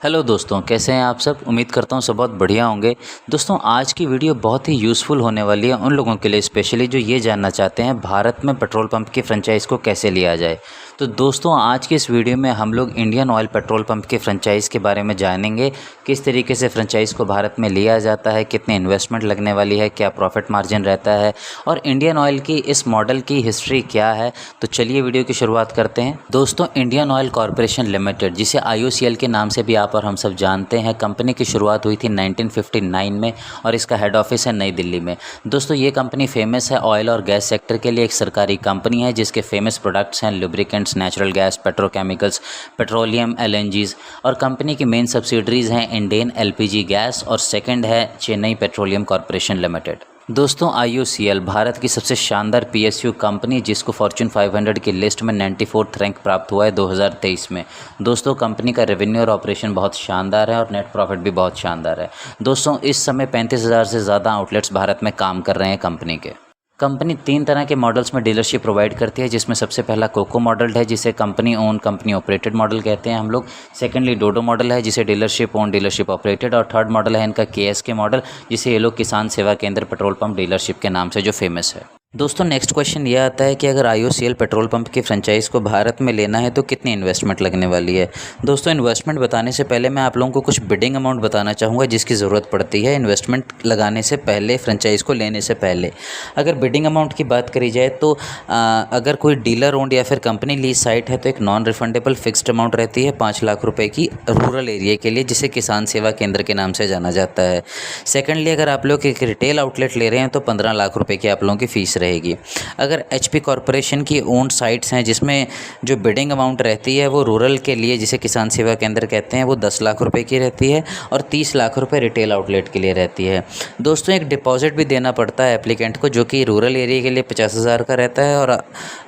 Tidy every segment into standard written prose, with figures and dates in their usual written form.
Hello दोस्तों, कैसे हैं आप सब। उम्मीद करता हूँ सब बहुत बढ़िया होंगे। दोस्तों, आज की वीडियो बहुत ही यूज़फुल होने वाली है उन लोगों के लिए, स्पेशली जो ये जानना चाहते हैं भारत में पेट्रोल पंप की फ्रेंचाइज़ को कैसे लिया जाए। तो दोस्तों, आज की इस वीडियो में हम लोग इंडियन ऑयल पेट्रोल पंप के फ्रेंचाइज़ के बारे में जानेंगे। किस तरीके से फ्रेंचाइज़ को भारत में लिया जाता है, कितने इन्वेस्टमेंट लगने वाली है, क्या प्रॉफिट मार्जिन रहता है और इंडियन ऑयल की इस मॉडल की हिस्ट्री क्या है। तो चलिए वीडियो की शुरुआत करते हैं। दोस्तों, इंडियन ऑयल कॉरपोरेशन लिमिटेड, जिसे IOCL के नाम से भी आप और हम सब जानते हैं, कंपनी की शुरुआत हुई थी 1959 में और इसका हेड ऑफिस है नई दिल्ली में। दोस्तों, ये कंपनी फेमस है ऑयल और गैस सेक्टर के लिए। एक सरकारी कंपनी है जिसके फेमस प्रोडक्ट्स हैं lubricants, natural gas, petrochemicals, petroleum, LNGs। और कंपनी की मेन सब्सिडरीज़ हैं इंडियन LPG गैस और सेकंड है चेन्नई पेट्रोलियम कॉरपोरेशन लिमिटेड। दोस्तों, IOCL भारत की सबसे शानदार PSU कंपनी, जिसको फॉर्च्यून 500 की लिस्ट में 94th रैंक प्राप्त हुआ है 2023 में। दोस्तों, कंपनी का रेवेन्यू और ऑपरेशन बहुत शानदार है और नेट प्रॉफिट भी बहुत शानदार है। दोस्तों, इस समय 35,000 से ज़्यादा आउटलेट्स भारत में काम कर रहे हैं कंपनी के। कंपनी 3 तरह के मॉडल्स में डीलरशिप प्रोवाइड करती है, जिसमें सबसे पहला कोको मॉडल है, जिसे company own company operated model कहते हैं हम लोग। सेकेंडली डोडो मॉडल है, जिसे डीलरशिप ओन डीलरशिप ऑपरेटेड। और थर्ड मॉडल है इनका KSK मॉडल, जिसे ये लोग किसान सेवा केंद्र पेट्रोल पंप डीलरशिप के नाम से जो फेमस है। दोस्तों, नेक्स्ट क्वेश्चन ये आता है कि अगर IOCL पेट्रोल पंप की फ्रेंचाइज़ को भारत में लेना है तो कितनी इन्वेस्टमेंट लगने वाली है। दोस्तों, इन्वेस्टमेंट बताने से पहले मैं आप लोगों को कुछ बिडिंग अमाउंट बताना चाहूँगा जिसकी ज़रूरत पड़ती है इन्वेस्टमेंट लगाने से पहले, फ्रेंचाइज़ को लेने से पहले। अगर बिडिंग अमाउंट की बात करी जाए तो अगर कोई डीलर ओन्ड या फिर कंपनी लीज साइट है तो एक नॉन रिफंडेबल फिक्स्ड अमाउंट रहती है 5 लाख रुपये की रूरल एरिया के लिए, जिसे किसान सेवा केंद्र के नाम से जाना जाता है। सेकेंडली, अगर आप लोग एक रिटेल आउटलेट ले रहे हैं तो 15 लाख रुपये की आप लोगों की फ़ीस रहेगी। अगर HP कॉरपोरेशन की ओन साइट्स हैं जिसमें जो बिडिंग अमाउंट रहती है वो रूरल के लिए, जिसे किसान सेवा केंद्र कहते हैं, वो 10 लाख रुपए की रहती है और 30 लाख रुपए रिटेल आउटलेट के लिए रहती है। दोस्तों, एक डिपॉजिट भी देना पड़ता है एप्लीकेंट को, जो कि रूरल एरिया के लिए 50,000 का रहता है और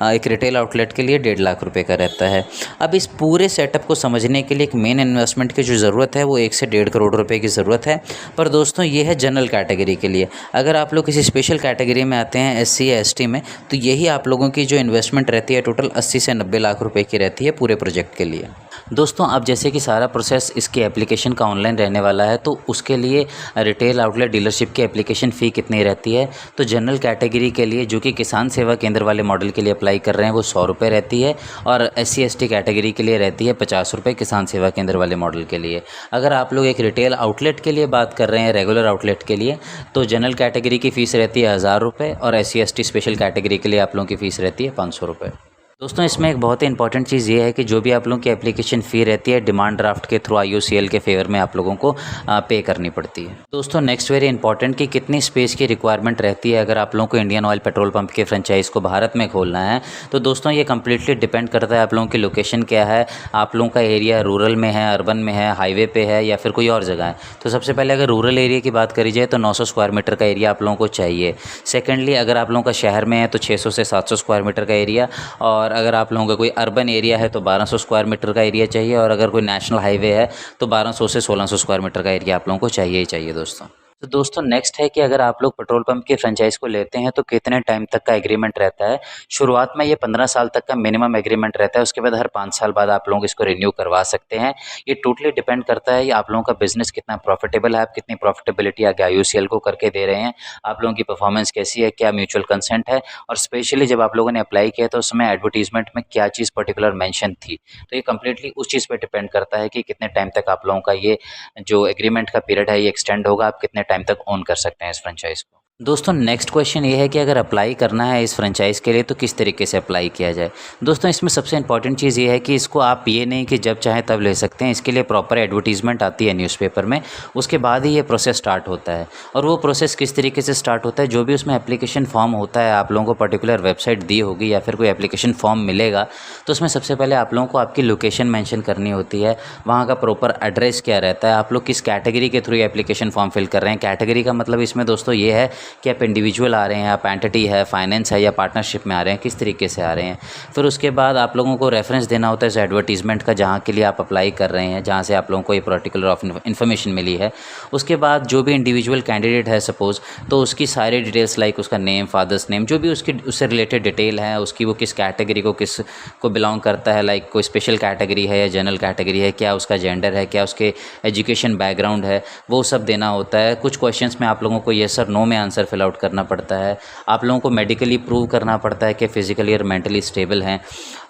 एक रिटेल आउटलेट के लिए 1.5 लाख रुपये का रहता है। अब इस पूरे सेटअप को समझने के लिए एक मेन इन्वेस्टमेंट की जो ज़रूरत है वो 1 से 1.5 करोड़ रुपये की ज़रूरत है। पर दोस्तों, ये है जनरल कैटेगरी के लिए। अगर आप लोग किसी स्पेशल कैटेगरी में आते हैं, SC या ST में, तो यही आप लोगों की जो इन्वेस्टमेंट रहती है टोटल 80 से 90 लाख रुपए की रहती है पूरे प्रोजेक्ट के लिए। दोस्तों, अब जैसे कि सारा प्रोसेस इसकी एप्लीकेशन का ऑनलाइन रहने वाला है, तो उसके लिए रिटेल आउटलेट डीलरशिप की एप्लीकेशन फ़ी कितनी रहती है। तो जनरल कैटेगरी के लिए, जो कि किसान सेवा केंद्र वाले मॉडल के लिए अप्लाई कर रहे हैं, वो 100 रुपये रहती है और SC ST कैटेगरी के लिए रहती है 50 रुपये किसान सेवा केंद्र वाले मॉडल के लिए। अगर आप लोग एक रिटेल आउटलेट के लिए बात कर रहे हैं, रेगुलर आउटलेट के लिए, तो जनरल कैटेगरी की फ़ीस रहती है 1000 रुपये और SC ST स्पेशल कैटेगरी के लिए आप लोगों की फ़ीस रहती है 500 रुपये। दोस्तों, इसमें एक बहुत ही इंपॉर्टेंट चीज़ ये है कि जो भी आप लोगों की एप्लीकेशन फ़ी रहती है, डिमांड ड्राफ्ट के थ्रू IOCL के फेवर में आप लोगों को पे करनी पड़ती है। दोस्तों, नेक्स्ट वेरी इंपॉर्टेंट कि कितनी स्पेस की रिक्वायरमेंट रहती है अगर आप लोगों को इंडियन ऑयल पेट्रोल पंप के फ्रेंचाइज़ को भारत में खोलना है। तो दोस्तों, ये कम्प्लीटली डिपेंड करता है आप लोगों की लोकेशन क्या है, आप लोगों का एरिया रूरल में है, अर्बन में है, हाईवे पे है या फिर कोई और जगह है। तो सबसे पहले अगर रूरल एरिया की बात करी जाए तो 900 स्क्वायर मीटर का एरिया आप लोगों को चाहिए। सेकेंडली, अगर आप लोगों का शहर में है तो 600 से 700 स्क्वायर मीटर का एरिया, और अगर आप लोगों का कोई अर्बन एरिया है तो 1200 स्क्वायर मीटर का एरिया चाहिए, और अगर कोई नेशनल हाईवे है तो 1200 से 1600 स्क्वायर मीटर का एरिया आप लोगों को चाहिए ही चाहिए दोस्तों। तो दोस्तों, नेक्स्ट है कि अगर आप लोग पेट्रोल पंप की फ्रेंचाइज को लेते हैं तो कितने टाइम तक का एग्रीमेंट रहता है। शुरुआत में ये 15 साल तक का मिनिमम एग्रीमेंट रहता है, उसके बाद हर 5 साल बाद आप लोग इसको रिन्यू करवा सकते हैं। ये टोटली डिपेंड करता है आप लोगों का बिजनेस कितना प्रॉफिटेबल है, आप कितनी प्रॉफिटेबिलिटी आगे IOCL को करके दे रहे हैं, आप लोगों की परफॉर्मेंस कैसी है, क्या म्यूचुअल कंसेंट है, और स्पेशली जब आप लोगों ने अप्लाई किया तो उसमें एडवर्टीजमेंट में क्या चीज़ पर्टिकुलर मेंशन थी। तो ये कम्प्लीटली उस चीज़ पर डिपेंड करता है कि कितने टाइम तक आप लोगों का ये जो एग्रीमेंट का पीरियड है ये एक्सटेंड होगा, आप कितने टाइम तक ओन कर सकते हैं इस फ्रेंचाइज को। दोस्तों, नेक्स्ट क्वेश्चन ये है कि अगर अप्लाई करना है इस फ्रेंचाइज़ के लिए तो किस तरीके से अप्लाई किया जाए। दोस्तों, इसमें सबसे इंपॉर्टेंट चीज़ ये है कि इसको आप ये नहीं कि जब चाहे तब ले सकते हैं, इसके लिए प्रॉपर एडवर्टीजमेंट आती है न्यूज़पेपर में, उसके बाद ही ये प्रोसेस स्टार्ट होता है। और वो प्रोसेस किस तरीके से स्टार्ट होता है, जो भी उसमें एप्लीकेशन फॉर्म होता है, आप लोगों को पर्टिकुलर वेबसाइट दी होगी या फिर कोई एप्लीकेशन फॉर्म मिलेगा, तो उसमें सबसे पहले आप लोगों को आपकी लोकेशन मेंशन करनी होती है, वहाँ का प्रॉपर एड्रेस क्या रहता है, आप लोग किस कैटेगरी के थ्रू एप्लीकेशन फॉर्म फिल कर रहे हैं। कैटेगरी का मतलब इसमें दोस्तों ये है कि आप इंडिविजुअल आ रहे हैं, आप एंटिटी है, फाइनेंस है या पार्टनरशिप में आ रहे हैं, किस तरीके से आ रहे हैं। फिर उसके बाद आप लोगों को रेफरेंस देना होता है इस एडवर्टीज़मेंट का जहाँ के लिए आप अप्लाई कर रहे हैं, जहाँ से आप लोगों को ये पर्टिकुलर ऑफ इन्फॉर्मेशन मिली है। उसके बाद जो भी इंडिविजुअल कैंडिडेट है सपोज़, तो उसकी सारी डिटेल्स लाइक उसका नेम, फादर्स नेम, जो भी उसकी उससे रिलेटेड डिटेल है, उसकी वो किस कैटेगरी को किस को बिलोंग करता है, लाइक कोई स्पेशल कैटेगरी है या जनरल कैटेगरी है, क्या उसका जेंडर है, क्या उसके एजुकेशन बैकग्राउंड है, वो सब देना होता है। कुछ क्वेश्चंस में आप लोगों को येस सर नो में आंसर फिल आउट करना पड़ता है। आप लोगों को मेडिकली प्रूव करना पड़ता है कि फिज़िकली और मेंटली स्टेबल हैं,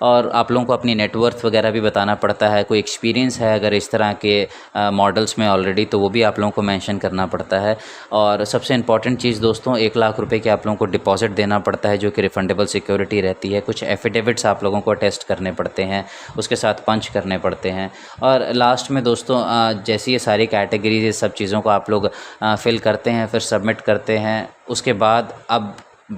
और आप लोगों को अपनी नेटवर्थ वगैरह भी बताना पड़ता है। कोई एक्सपीरियंस है अगर इस तरह के मॉडल्स में ऑलरेडी, तो वो भी आप लोगों को मेंशन करना पड़ता है। और सबसे इंपॉर्टेंट चीज़ दोस्तों, 1 लाख रुपए की आप लोगों को डिपॉजिट देना पड़ता है, जो कि रिफंडेबल सिक्योरिटी रहती है। कुछ एफिडेविट्स आप लोगों को टेस्ट करने पड़ते हैं, उसके साथ पंच करने पड़ते हैं। और लास्ट में दोस्तों जैसे ये सारी कैटेगरीज, ये सब चीज़ों को आप लोग फिल करते हैं, फिर सबमिट करते हैं, उसके बाद अब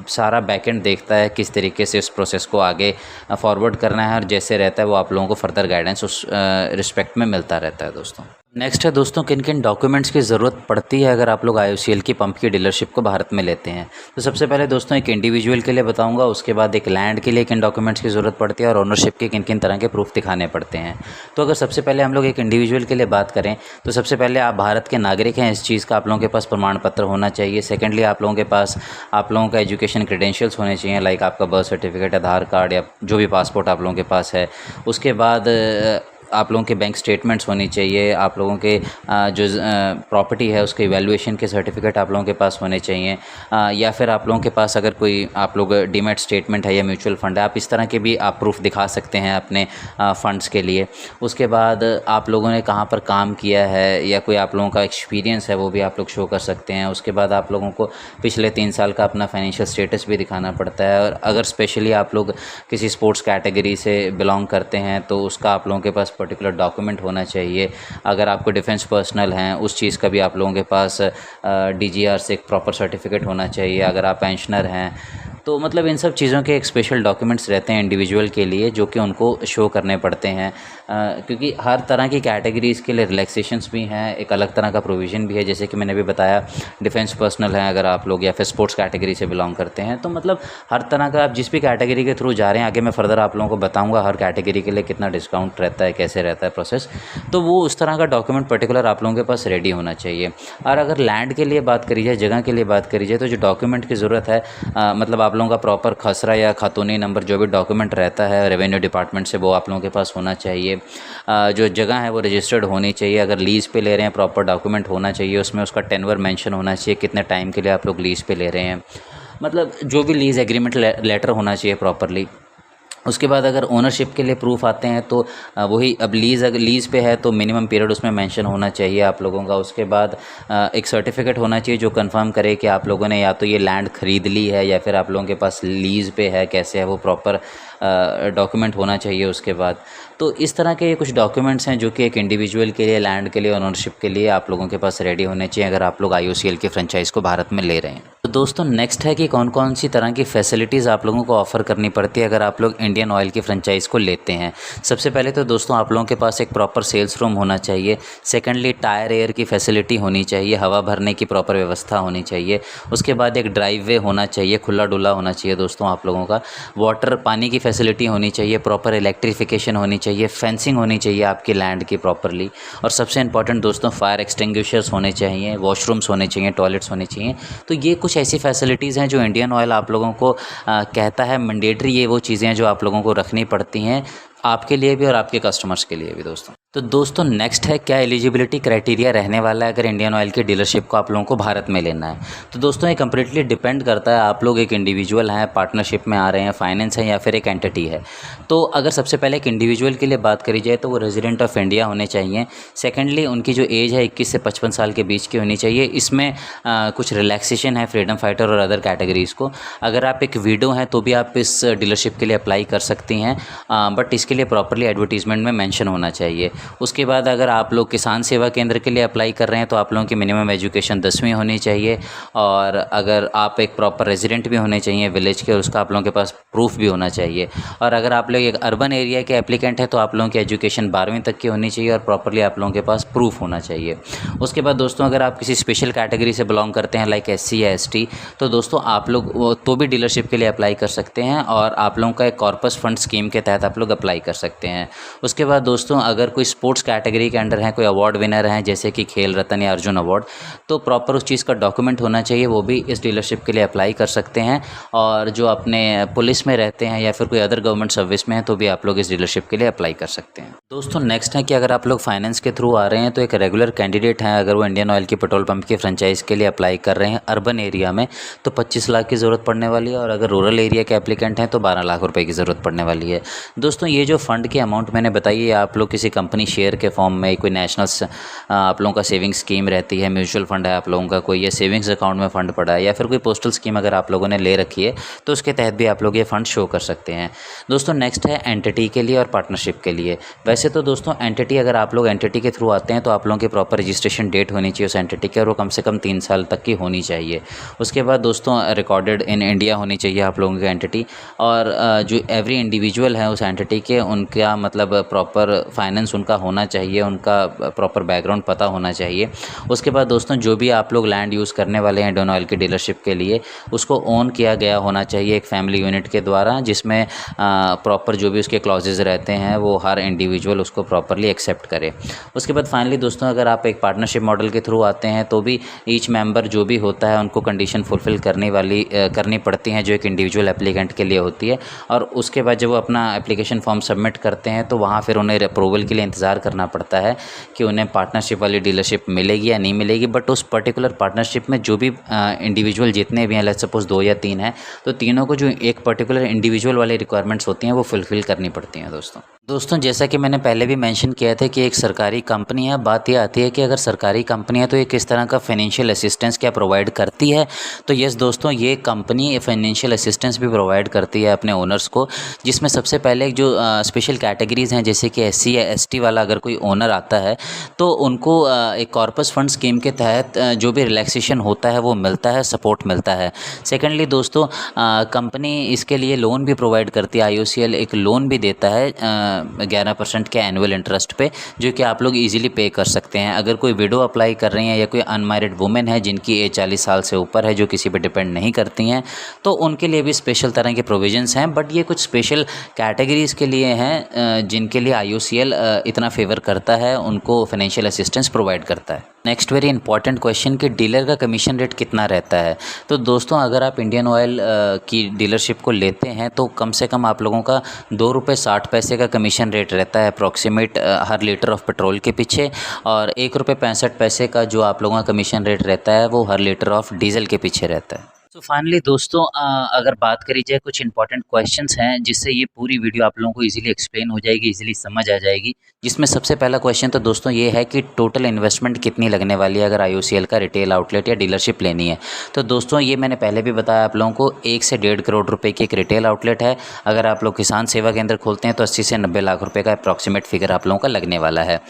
सारा बैकएंड देखता है किस तरीके से इस प्रोसेस को आगे फॉरवर्ड करना है, और जैसे रहता है वो आप लोगों को फर्दर गाइडेंस उस रिस्पेक्ट में मिलता रहता है दोस्तों। नेक्स्ट है दोस्तों, किन किन डॉक्यूमेंट्स की ज़रूरत पड़ती है अगर आप लोग IOCL की पंप की डीलरशिप को भारत में लेते हैं। तो सबसे पहले दोस्तों एक इंडिविजुअल के लिए बताऊंगा, उसके बाद एक लैंड के लिए किन डॉक्यूमेंट्स की ज़रूरत पड़ती है, और ओनरशिप के किन किन तरह के प्रूफ दिखाने पड़ते हैं। तो अगर सबसे पहले हम लोग एक इंडिविजुअल के लिए बात करें, तो सबसे पहले आप भारत के नागरिक हैं, इस चीज़ का आप लोगों के पास प्रमाण पत्र होना चाहिए। सेकेंडली आप लोगों के पास आप लोगों का एजुकेशन क्रेडेंशियल्स होने चाहिए, लाइक आपका बर्थ सर्टिफिकेट, आधार कार्ड या जो भी पासपोर्ट आप लोगों के पास है। उसके बाद आप लोगों के बैंक स्टेटमेंट्स होनी चाहिए। आप लोगों के जो प्रॉपर्टी है उसके वैल्यूएशन के सर्टिफिकेट आप लोगों के पास होने चाहिए, या फिर आप लोगों के पास अगर कोई आप लोग डीमैट स्टेटमेंट है या म्यूचुअल फ़ंड है, आप इस तरह के भी आप प्रूफ दिखा सकते हैं अपने फ़ंड्स के लिए। उसके बाद आप लोगों ने कहाँ पर काम किया है या कोई आप लोगों का एक्सपीरियंस है वो भी आप लोग शो कर सकते हैं। उसके बाद आप लोगों को पिछले 3 साल का अपना फाइनेंशियल स्टेटस भी दिखाना पड़ता है, और अगर स्पेशली आप लोग किसी स्पोर्ट्स कैटेगरी से बिलोंग करते हैं तो उसका आप लोगों के पास पर्टिकुलर डॉक्यूमेंट होना चाहिए। अगर आपको डिफेंस पर्सनल हैं उस चीज़ का भी आप लोगों के पास DGR से एक प्रॉपर सर्टिफिकेट होना चाहिए। अगर आप पेंशनर हैं तो मतलब इन सब चीज़ों के एक स्पेशल डॉक्यूमेंट्स रहते हैं इंडिविजुअल के लिए, जो कि उनको शो करने पड़ते हैं, क्योंकि हर तरह की कैटेगरीज़ के लिए रिलैक्सेशंस भी हैं, एक अलग तरह का प्रोविज़न भी है। जैसे कि मैंने भी बताया डिफेंस पर्सनल हैं अगर आप लोग, या फिर स्पोर्ट्स कैटेगरी से बिलोंग करते हैं, तो मतलब हर तरह का आप जिस भी कैटेगरी के थ्रू जा रहे हैं, आगे मैं फर्दर आप लोगों को बताऊँगा हर कैटेगरी के लिए कितना डिस्काउंट रहता है, कैसे रहता है प्रोसेस, तो वो उस तरह का डॉक्यूमेंट पर्टिकुलर आप लोगों के पास रेडी होना चाहिए। और अगर लैंड के लिए बात करी जाए, जगह के लिए बात करी जाए, तो जो डॉक्यूमेंट की ज़रूरत है, मतलब आप लोगों का प्रॉपर खसरा या खातूनी नंबर जो भी डॉक्यूमेंट रहता है रेवेन्यू डिपार्टमेंट से, वो आप लोगों के पास होना चाहिए। जो जगह है वो रजिस्टर्ड होनी चाहिए। अगर लीज़ पे ले रहे हैं प्रॉपर डॉक्यूमेंट होना चाहिए, उसमें उसका टेन्योर मेंशन होना चाहिए, कितने टाइम के लिए आप लोग लीज़ पे ले रहे हैं, मतलब जो भी लीज़ एग्रीमेंट लेटर होना चाहिए प्रॉपरली। उसके बाद अगर ओनरशिप के लिए प्रूफ आते हैं तो वही, अब अगर लीज़ पे है तो मिनिमम पीरियड उसमें मेंशन होना चाहिए आप लोगों का। उसके बाद एक सर्टिफिकेट होना चाहिए जो कंफर्म करे कि आप लोगों ने या तो ये लैंड ख़रीद ली है या फिर आप लोगों के पास लीज़ पे है, कैसे है वो प्रॉपर डॉक्यूमेंट होना चाहिए उसके बाद। तो इस तरह के कुछ डॉक्यूमेंट्स हैं जो कि एक इंडिविजुअल के लिए, लैंड के लिए, ओनरशिप के लिए आप लोगों के पास रेडी होने चाहिए अगर आप लोग IOCL की फ्रेंचाइज़ को भारत में ले रहे हैं। तो दोस्तों नेक्स्ट है कि कौन कौन सी तरह की फैसिलिटीज़ आप लोगों को ऑफ़र करनी पड़ती है अगर आप लोग इंडियन ऑयल की फ्रेंचाइज़ को लेते हैं। सबसे पहले तो दोस्तों आप लोगों के पास एक प्रॉपर सेल्स रूम होना चाहिए। सेकेंडली टायर एयर की फैसिलिटी होनी चाहिए, हवा भरने की प्रॉपर व्यवस्था होनी चाहिए। उसके बाद एक ड्राइव वे होना चाहिए, खुला डुला होना चाहिए दोस्तों आप लोगों का। वाटर, पानी की फैसिलिटी होनी चाहिए, प्रॉपर इलेक्ट्रिफिकेशन होनी चाहिए, फेंसिंग होनी चाहिए आपकी लैंड की प्रॉपरली, और सबसे इंपॉर्टेंट दोस्तों फायर एक्सटिंग्विशर्स होने चाहिए, वॉशरूम्स होने चाहिए, टॉयलेट्स होने चाहिए। तो ये कुछ ऐसी फैसिलिटीज़ हैं जो इंडियन ऑयल आप लोगों को कहता है मैंडेटरी, ये वो चीज़ें हैं जो आप लोगों को रखनी पड़ती हैं आपके लिए भी और आपके कस्टमर्स के लिए भी दोस्तों। तो दोस्तों नेक्स्ट है क्या एलिजिबिलिटी क्राइटेरिया रहने वाला है अगर इंडियन ऑयल की डीलरशिप को आप लोगों को भारत में लेना है। तो दोस्तों ये कम्प्लीटली डिपेंड करता है, आप लोग एक इंडिविजुअल हैं, पार्टनरशिप में आ रहे हैं, फाइनेंस है या फिर एक एंटिटी है। तो अगर सबसे पहले एक इंडिविजुअल के लिए बात करी जाए तो वो रेजिडेंट ऑफ इंडिया होने चाहिए। सेकेंडली उनकी जो एज है 21 से 55 साल के बीच की होनी चाहिए। इसमें कुछ रिलैक्सेशन है फ्रीडम फाइटर और अदर कैटेगरीज़ को। अगर आप एक विडो हैं तो भी आप इस डीलरशिप के लिए अप्लाई कर सकती हैं, बट इसके लिए प्रॉपरली एडवर्टीजमेंट में मेंशन होना चाहिए। उसके बाद अगर आप लोग किसान सेवा केंद्र के लिए अप्लाई कर रहे हैं तो आप लोगों की मिनिमम एजुकेशन 10वीं होनी चाहिए, और अगर आप एक प्रॉपर रेजिडेंट भी होने चाहिए विलेज के, और उसका आप लोगों के पास प्रूफ भी होना चाहिए। और अगर आप लोग एक अर्बन एरिया के एप्लीकेंट हैं तो आप लोगों की एजुकेशन 12वीं तक की होनी चाहिए और प्रॉपरली आप लोगों के पास प्रूफ होना चाहिए। उसके बाद दोस्तों अगर आप किसी स्पेशल कैटेगरी से बिलोंग करते हैं लाइक SC या ST, तो दोस्तों आप लोग तो भी डीलरशिप के लिए अप्लाई कर सकते हैं, और आप लोगों का एक कॉर्पस फंड स्कीम के तहत आप लोग अप्लाई कर सकते हैं। उसके बाद दोस्तों अगर कोई स्पोर्ट्स कैटेगरी के अंडर है, कोई अवार्ड विनर हैं जैसे कि खेल रत्न या अर्जुन अवार्ड, तो प्रॉपर उस चीज़ का डॉक्यूमेंट होना चाहिए, वो भी इस डीलरशिप के लिए अप्लाई कर सकते हैं। और जो अपने पुलिस में रहते हैं या फिर कोई अदर गवर्नमेंट सर्विस में है तो भी आप लोग इस डीलरशिप के लिए अप्लाई कर सकते हैं। दोस्तों नेक्स्ट है कि अगर आप लोग फाइनेंस के थ्रू आ रहे हैं तो एक रेगुलर कैंडिडेट हैं, अगर वो इंडियन ऑयल की पेट्रोल पंप की फ्रेंचाइज के लिए अप्लाई कर रहे हैं अर्बन एरिया में, तो 25 लाख की ज़रूरत पड़ने वाली है, और अगर रूरल एरिया के एप्लीकेंट हैं तो 12 लाख रुपए की ज़रूरत पड़ने वाली है। दोस्तों ये जो फंड की अमाउंट मैंने बताई है, आप लोग किसी कंपनी शेयर के फॉर्म में, कोई नेशनल आप लोगों का सेविंग स्कीम रहती है, म्यूचुअल फंड है आप लोगों का कोई, या सेविंग्स अकाउंट में फ़ंड पड़ा है, या फिर कोई पोस्टल स्कीम अगर आप लोगों ने ले रखी है तो उसके तहत भी आप लोग ये फ़ंड शो कर सकते हैं। दोस्तों नेक्स्ट है एंटिटी के लिए और पार्टनरशिप के लिए। वैसे तो दोस्तों एंटिटी, अगर आप लोग एंटिटी के थ्रू आते हैं तो आप लोगों की प्रॉपर रजिस्ट्रेशन डेट होनी चाहिए उस एंटिटी की, और वो कम से कम 3 साल तक की होनी चाहिए। उसके बाद दोस्तों रिकॉर्डेड इन इंडिया होनी चाहिए आप लोगों की एंटिटी, और जो एवरी इंडिविजुअल है उस एंटिटी के, उनका मतलब प्रॉपर फाइनेंस उनका होना चाहिए, उनका प्रॉपर बैकग्राउंड पता होना चाहिए। उसके बाद दोस्तों जो भी आप लोग लैंड यूज़ करने वाले हैं इंडियन ऑयल की डीलरशिप के लिए, उसको ओन किया गया होना चाहिए एक फैमिली यूनिट के द्वारा, जिसमें प्रॉपर जो भी उसके क्लॉजेज रहते हैं वो हर इंडिविजुअल उसको प्रॉपरली एक्सेप्ट करे। उसके बाद फाइनली दोस्तों अगर आप एक पार्टनरशिप मॉडल के थ्रू आते हैं तो भी ईच मेंबर जो भी होता है उनको कंडीशन फुलफ़िल करनी पड़ती हैं जो एक इंडिविजुअल एप्लीकेंट के लिए होती है। और उसके बाद जब वो अपना एप्लीकेशन फॉर्म सबमिट करते हैं तो वहाँ फिर उन्हें अप्रूवल के लिए इंतज़ार करना पड़ता है कि उन्हें पार्टनरशिप वाली डीलरशिप मिलेगी या नहीं मिलेगी। बट उस पर्टिकुलर पार्टनरशिप में जो भी इंडिविजुअल जितने भी हैं, लेट्स सपोज 2 या 3 हैं, तो तीनों को जो एक पर्टिकुलर इंडिविजुअल वाली रिक्वायरमेंट्स होती हैं वो फुलफ़िल करनी पड़ती हैं। दोस्तों जैसा कि मैंने पहले भी मेंशन किया था कि एक सरकारी कंपनी है, बात ये आती है कि अगर सरकारी कंपनी है तो ये किस तरह का फाइनेंशियल असिस्टेंस क्या प्रोवाइड करती है। तो यस दोस्तों, ये कंपनी फाइनेंशियल असिस्टेंस भी प्रोवाइड करती है अपने ओनर्स को, जिसमें सबसे पहले जो स्पेशल कैटेगरीज़ हैं जैसे कि SC या ST वाला अगर कोई ओनर आता है तो उनको एक कॉर्पस फंड स्कीम के तहत जो भी रिलैक्सेशन होता है वो मिलता है, सपोर्ट मिलता है। सेकेंडली दोस्तों कंपनी इसके लिए लोन भी प्रोवाइड करती है, IOCL एक लोन भी देता है 11% के एनुअल इंटरेस्ट पे, जो कि आप लोग इजीली पे कर सकते हैं। अगर कोई विडो अप्लाई कर रही हैं या कोई अनमैरिड वुमेन है जिनकी एज 40 साल से ऊपर है, जो किसी पे डिपेंड नहीं करती हैं, तो उनके लिए भी स्पेशल तरह के प्रोविजंस हैं। बट ये कुछ स्पेशल कैटेगरीज़ के लिए हैं जिनके लिए IOCL इतना फेवर करता है, उनको फाइनेंशियल असिस्टेंस प्रोवाइड करता है। नेक्स्ट वेरी इंपॉर्टेंट क्वेश्चन कि डीलर का कमीशन रेट कितना रहता है। तो दोस्तों अगर आप इंडियन ऑयल की डीलरशिप को लेते हैं तो कम से कम आप लोगों का 2 रुपये 60 पैसे का कमीशन रेट रहता है approximate her litre of petrol के पीछे, और 1 रुपये 65 पैसे का जो आप लोगों का कमीशन रेट रहता है वो हर लीटर ऑफ डीजल के पीछे रहता है। तो फाइनली दोस्तों अगर बात करी जाए, कुछ इंपॉर्टेंट क्वेश्चंस हैं जिससे ये पूरी वीडियो आप लोगों को इजीली एक्सप्लेन हो जाएगी, इजीली समझ आ जाएगी। जिसमें सबसे पहला क्वेश्चन तो दोस्तों ये है कि टोटल इन्वेस्टमेंट कितनी लगने वाली है अगर IOCL का रिटेल आउटलेट या डीलरशिप लेनी है। तो दोस्तों ये मैंने पहले भी बताया आप लोगों को, 1 से 1.5 करोड़ रुपए की एक रिटेल आउटलेट है। अगर आप लोग किसान सेवा केंद्र खोलते हैं तो 80 से 90 लाख रुपये का अप्रॉक्सीमेट फिगर आप लोगों का लगने वाला है।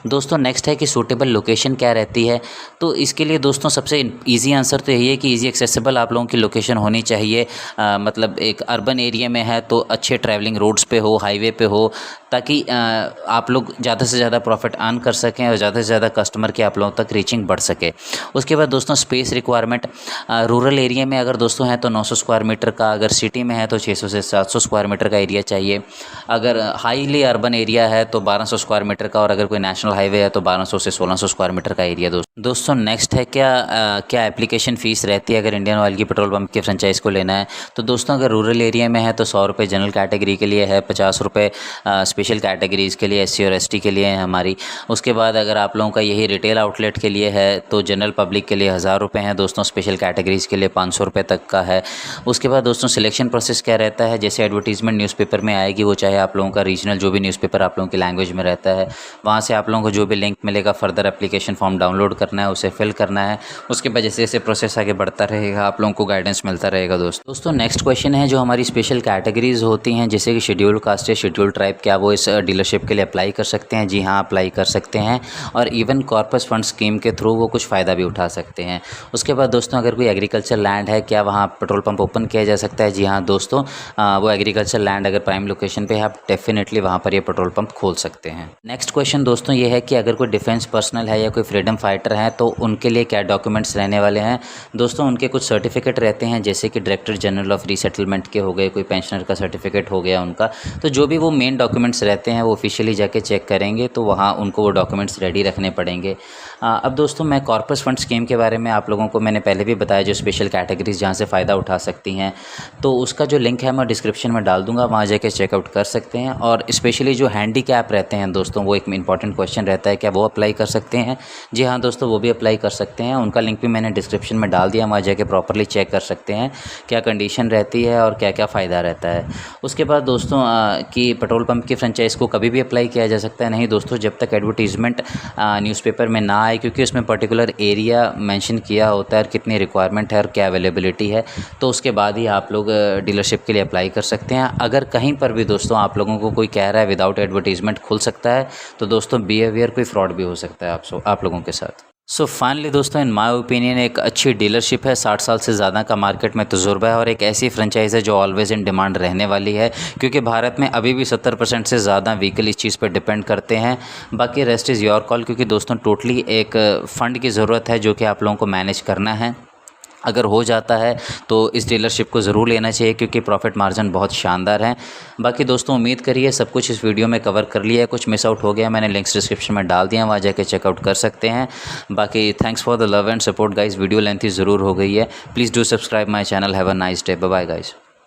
दोस्तों नेक्स्ट है कि सूटेबल लोकेशन क्या रहती है। तो इसके लिए दोस्तों सबसे ईजी आंसर तो यही है कि ईजी एक्सेसिबल आप लोगों की लोकेशन होनी चाहिए। मतलब एक अर्बन एरिया में है तो अच्छे ट्रैवलिंग रोड्स पे हो, हाईवे पे हो, ताकि आप लोग ज़्यादा से ज़्यादा प्रॉफिट अर्न कर सकें और ज़्यादा से ज़्यादा कस्टमर के आप लोगों तक रीचिंग बढ़ सके। उसके बाद दोस्तों स्पेस रिक्वायरमेंट, रूरल एरिया में अगर दोस्तों है तो 900 स्क्वायर मीटर का, अगर सिटी में है तो 600 से 700 स्क्वायर मीटर का एरिया चाहिए। अगर हाईली अर्बन एरिया है तो 1200 स्क्वायर मीटर का, और अगर कोई नेशनल हाईवे है तो 1200 से 1600 स्क्वायर मीटर का एरिया। दोस्तों नेक्स्ट है क्या एप्लीकेशन फ़ीस रहती है अगर इंडियन ऑयल की पेट्रोल पंप की फ्रेंचाइज को लेना है। तो दोस्तों अगर रूरल एरिया में है तो 100 रुपये जनरल कैटेगरी के लिए है, 50 रुपये स्पेशल कैटेगरीज़ के लिए, SC और ST के लिए है हमारी। उसके बाद अगर आप लोगों का यही रिटेल आउटलेट के लिए है तो जनरल पब्लिक के लिए 1000 रुपये हैं दोस्तों, स्पेशल कैटेगरीज़ के लिए 500 रुपये तक का है। उसके बाद दोस्तों सिलेक्शन प्रोसेस क्या रहता है, जैसे एडवर्टीजमेंट न्यूज़पेपर में आएगी, वो चाहे आप लोगों का रीजनल जो भी न्यूज़पेपर आप लोगों की लैंग्वेज में रहता है, वहाँ से आप लोगों को जो भी लिंक मिलेगा, फर्दर एप्लीकेशन फॉर्म डाउनलोड करना है, उसे फिल करना है। उसके बाद जैसे जैसे प्रोसेस आगे बढ़ता रहेगा आप लोगों को गाइडेंस मिलता रहेगा। दोस्तों नेक्स्ट क्वेश्चन है जो हमारी स्पेशल कैटेगरीज़ होती हैं, जैसे कि शेड्यूल्ड कास्ट या शेड्यूल्ड ट्राइब, क्या वो वो इस डीलरशिप के लिए अप्लाई कर सकते हैं। जी हाँ, अप्लाई कर सकते हैं और इवन कॉर्पस फंड स्कीम के थ्रू वो कुछ फ़ायदा भी उठा सकते हैं। उसके बाद दोस्तों अगर कोई एग्रीकल्चर लैंड है, क्या वहाँ पेट्रोल पंप ओपन किया जा सकता है? जी हाँ दोस्तों, वो एग्रीकल्चर लैंड अगर प्राइम लोकेशन पे है, आप डेफिनेटली वहाँ पर ये पेट्रोल पंप खोल सकते हैं। नेक्स्ट क्वेश्चन दोस्तों ये है कि अगर कोई डिफेंस पर्सनल है या कोई फ्रीडम फाइटर है तो उनके लिए क्या डॉक्यूमेंट्स रहने वाले हैं? दोस्तों उनके कुछ सर्टिफिकेट रहते हैं, जैसे कि डायरेक्टर जनरल ऑफ रीसेटलमेंट के हो गए, कोई पेंशनर का सर्टिफिकेट हो गया उनका। तो जो भी वो मेन डॉक्यूमेंट्स रहते हैं वो ऑफिशियली जाके चेक करेंगे, तो वहाँ उनको वो डॉक्यूमेंट्स रेडी रखने पड़ेंगे। अब दोस्तों मैं कॉर्पस फंड स्कीम के बारे में आप लोगों को मैंने पहले भी बताया, जो स्पेशल कैटेगरीज जहाँ से फ़ायदा उठा सकती हैं, तो उसका जो लिंक है मैं डिस्क्रिप्शन में डाल दूंगा, वहाँ जाके चेकआउट कर सकते हैं। और स्पेशली जो हैंडीकैप रहते हैं दोस्तों, वो एक इंपॉर्टेंट क्वेश्चन रहता है, क्या वो अप्लाई कर सकते हैं? जी हाँ दोस्तों, वो भी अप्लाई कर सकते हैं। उनका लिंक भी मैंने डिस्क्रिप्शन में डाल दिया, वहाँ जाके प्रॉपरली चेक कर सकते हैं क्या कंडीशन रहती है और क्या क्या फ़ायदा रहता है। उसके बाद दोस्तों कि पेट्रोल पंप की फ्रेंचाइज़ को कभी भी अप्लाई किया जा सकता है? नहीं दोस्तों, जब तक एडवर्टीज़मेंट न्यूज़पेपर में ना आए, क्योंकि उसमें पर्टिकुलर एरिया मेंशन किया होता है और कितनी रिक्वायरमेंट है और क्या अवेलेबिलिटी है, तो उसके बाद ही आप लोग डीलरशिप के लिए अप्लाई कर सकते हैं। अगर कहीं पर भी दोस्तों आप लोगों को कोई कह रहा है विदाउट एडवर्टीज़मेंट खुल सकता है, तो दोस्तों बिहेवियर कोई फ्रॉड भी हो सकता है आप लोगों के साथ। सो फाइनली दोस्तों, इन माय ओपिनियन एक अच्छी डीलरशिप है, 60 साल से ज़्यादा का मार्केट में तजुर्बा है और एक ऐसी फ्रेंचाइज़ है जो ऑलवेज़ इन डिमांड रहने वाली है, क्योंकि भारत में अभी भी 70% से ज़्यादा व्हीकल इस चीज़ पर डिपेंड करते हैं। बाकी रेस्ट इज़ योर कॉल, क्योंकि दोस्तों टोटली एक फ़ंड की ज़रूरत है जो कि आप लोगों को मैनेज करना है। अगर हो जाता है तो इस डीलरशिप को ज़रूर लेना चाहिए, क्योंकि प्रॉफिट मार्जिन बहुत शानदार है। बाकी दोस्तों उम्मीद करिए सब कुछ इस वीडियो में कवर कर लिया है, कुछ मिस आउट हो गया मैंने लिंक्स डिस्क्रिप्शन में डाल दिया, वहाँ जाके चेकआउट कर सकते हैं। बाकी thanks for the love and support guys, video lengthy ज़रूर हो गई है, please do subscribe my channel. Have a nice day, bye bye guys.